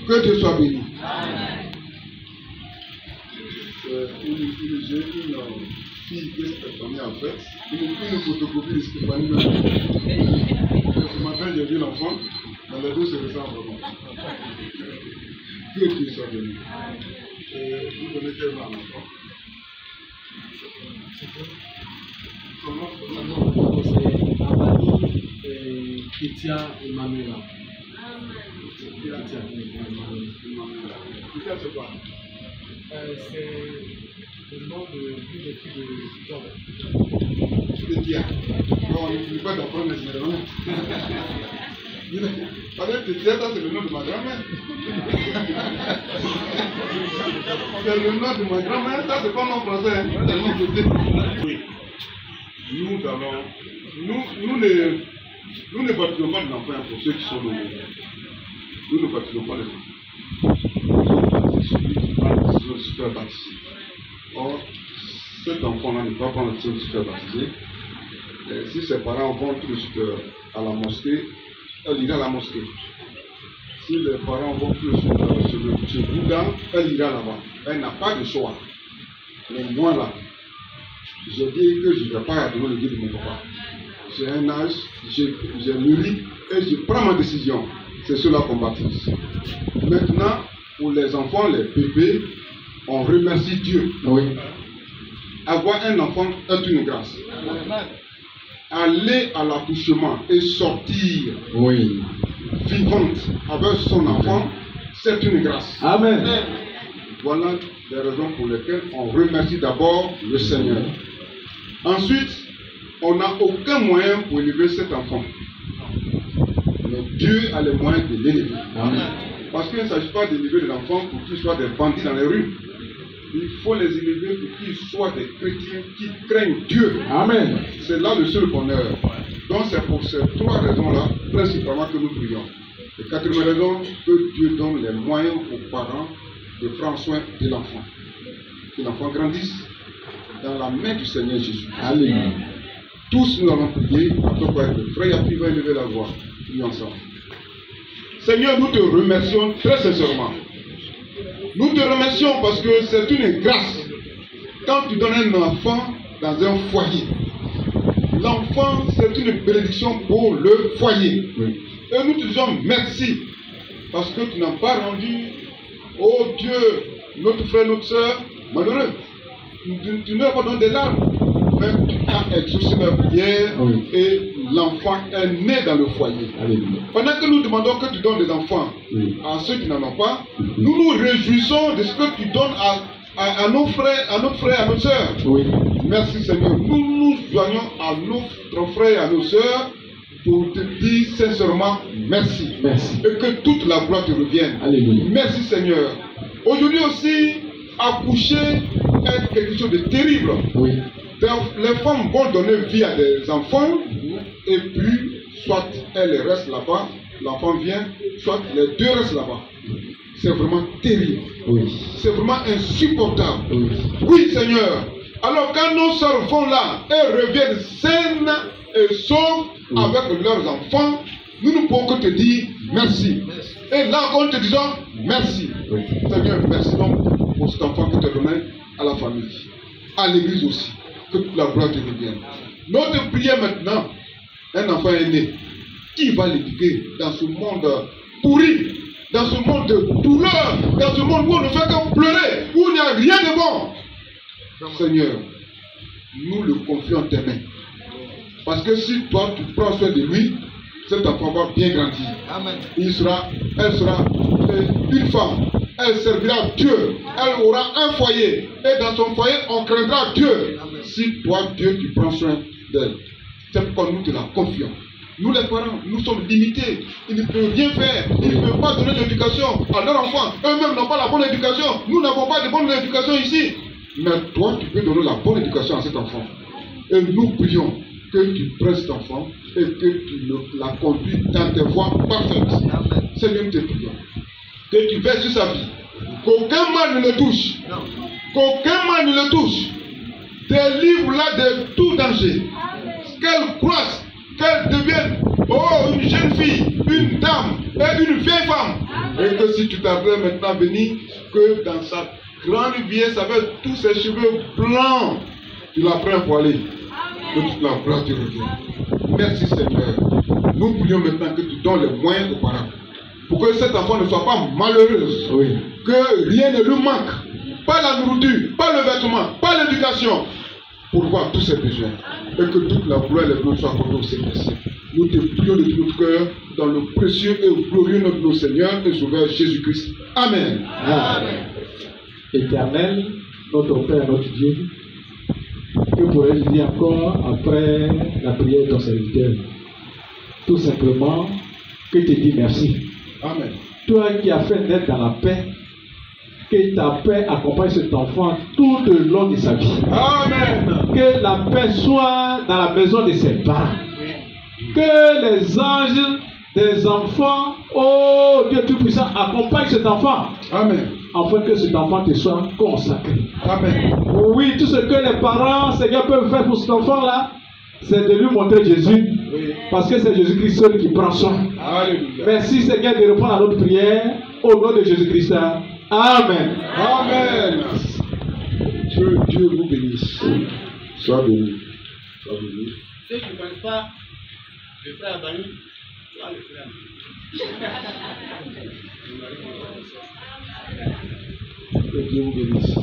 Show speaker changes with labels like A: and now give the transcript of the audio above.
A: Que Dieu soit béni.
B: J'ai une fille de Stéphanie en fait, une photocopie de Stéphanie même. Ce matin j'ai vu l'enfant, dans les deux se ressemblent vraiment. Que Dieu soit béni. Vous connaissez un enfant.
C: Son nom c'est Abadi Kitia Emmanuela.
B: Kitia c'est quoi?
C: C'est le nom de une des filles de John.
B: Kitia. Non, il ne faut pas d'apprendre les généralement. Parce que Kitia, ça c'est le nom de ma grand-mère. C'est le nom de ma grand-mère, ça c'est pas mon français, hein. C'est le nom de Kitia. Oui. Nous ne baptisons pas d'enfants pour ceux qui sont nouveaux. Nous ne baptisons pas les enfants. C'est celui qui prend la décision de se faire baptiser. Or, cet enfant-là ne va pas prendre la décision de se faire baptiser. Et si ses parents vont tout de suite à la mosquée, elle ira à la mosquée. Si les parents vont tout de suite chez Bouddha, elle ira là-bas. Elle n'a pas de choix. Mais moi là, j'ai dit que je ne vais pas donner le guide de mon papa. J'ai un âge, j'ai mûri et je prends ma décision. C'est cela qu'on baptise. Maintenant, pour les enfants, les bébés, on remercie Dieu.
A: Oui.
B: Avoir un enfant est une grâce. Aller à l'accouchement et sortir vivante avec son enfant, c'est une grâce.
A: Amen.
B: Voilà les raisons pour lesquelles on remercie d'abord le Seigneur. Ensuite, on n'a aucun moyen pour élever cet enfant. Mais Dieu a les moyens de l'élever. Parce qu'il ne s'agit pas d'élever les enfants pour qu'ils soient des bandits dans les rues. Il faut les élever pour qu'ils soient des chrétiens qui craignent Dieu.
A: Amen.
B: C'est là le seul bonheur. Donc c'est pour ces trois raisons-là, principalement, que nous prions. Et quatrième raison, que Dieu donne les moyens aux parents de prendre soin de l'enfant. Que l'enfant grandisse dans la main du Seigneur Jésus.
A: Alléluia.
B: Tous nous allons prier. Après quoi, le frère Yapi va élever la voix. Prions ensemble. Seigneur, nous te remercions très sincèrement. Nous te remercions parce que c'est une grâce. Quand tu donnes un enfant dans un foyer, l'enfant c'est une bénédiction pour le foyer.
A: Oui.
B: Et nous te disons merci parce que tu n'as pas rendu, oh Dieu, notre frère, notre soeur, malheureux. Tu n'as pas donné des larmes, mais tu as exaucé leur prière et l'enfant est né dans le foyer.
A: Alléluia.
B: Pendant que nous demandons que tu donnes des enfants à ceux qui n'en ont pas, nous nous réjouissons de ce que tu donnes à nos frères, à notre frère, à notre soeur.
A: Oui.
B: Merci Seigneur. Nous nous joignons à notre frère et à nos soeurs pour te dire sincèrement merci.
A: Merci.
B: Et que toute la gloire te revienne.
A: Alléluia.
B: Merci Seigneur. Aujourd'hui aussi, accoucher est quelque chose de terrible.
A: Oui.
B: Donc, les femmes vont donner vie à des enfants et puis soit elles restent là-bas, l'enfant vient, soit les deux restent là-bas. C'est vraiment terrible.
A: Oui.
B: C'est vraiment insupportable.
A: Oui.
B: Oui Seigneur. Alors quand nos sœurs vont là et reviennent saines et sauves avec leurs enfants, nous ne pouvons que te dire merci. Et là encore nous te disons merci.
A: Oui.
B: Seigneur, merci donc pour cet enfant que tu as donné à la famille, à l'église aussi. Que toute la gloire te revienne. Notre prière maintenant, un enfant est né. Qui va l'éduquer dans ce monde pourri, dans ce monde de douleur, dans ce monde où on ne fait que pleurer, où il n'y a rien de bon? Seigneur, nous le confions en tes mains. Parce que si toi tu prends soin de lui, cet enfant va bien grandir.
D: Amen.
B: Elle sera une femme. Elle servira Dieu. Elle aura un foyer. Et dans son foyer, on craindra Dieu.
D: Amen.
B: Si toi, Dieu, tu prends soin d'elle. C'est pourquoi nous te la confions. Nous les parents, nous sommes limités. Ils ne peuvent rien faire. Ils ne peuvent pas donner l'éducation à leurs enfants. Eux-mêmes n'ont pas la bonne éducation. Nous n'avons pas de bonne éducation ici. Mais toi, tu peux donner la bonne éducation à cet enfant. Et nous prions que tu prennes cet enfant et que tu la conduis dans tes voies parfaites.
D: Amen.
B: Seigneur, nous te prions. Que tu veilles sur sa vie. Qu'aucun mal ne le touche.
D: Non.
B: Qu'aucun mal ne le touche. Délivre-la de tout danger. Qu'elle croisse, qu'elle devienne une jeune fille, une dame et une vieille femme. Et que si tu t'appelles maintenant à venir, que dans sa grande vieillesse avec tous ses cheveux blancs, tu la prends pour aller. Que toute la gloire te revienne. Merci Seigneur. Nous prions maintenant que tu donnes les moyens aux parents. Pour que cet enfant ne soit pas malheureuse.
A: Oui.
B: Que rien ne lui manque. Pas la nourriture, pas le vêtement, pas l'éducation. Pour voir tous ses besoins. Et que toute la gloire et les gloires soient accordées au Seigneur. Nous te prions de tout notre cœur dans le précieux et glorieux nom de notre Seigneur et Sauveur Jésus-Christ. Amen.
A: Amen. Éternel, notre Père, notre Dieu, que pourrais-je dire encore après la prière de ton serviteur? Tout simplement que te dis merci.
B: Amen.
A: Toi qui as fait naître dans la paix, que ta paix accompagne cet enfant tout le long de sa vie.
B: Amen.
A: Que la paix soit dans la maison de ses parents. Que les anges des enfants, oh Dieu Tout-Puissant, accompagnent cet enfant.
B: Amen.
A: Afin que cet enfant te soit consacré.
B: Amen.
A: Oui, tout ce que les parents, Seigneur, peuvent faire pour cet enfant-là, c'est de lui montrer Jésus.
B: Oui.
A: Parce que c'est Jésus-Christ seul qui prend soin.
B: Alléluia.
A: Merci Seigneur de répondre à notre prière. Au nom de Jésus-Christ. Amen.
B: Amen. Que Dieu vous bénisse. Sois béni. Sois béni.
C: Ceux qui ne connaissent pas le frère Bani, soit le frère.
B: Que Dieu vous bénisse.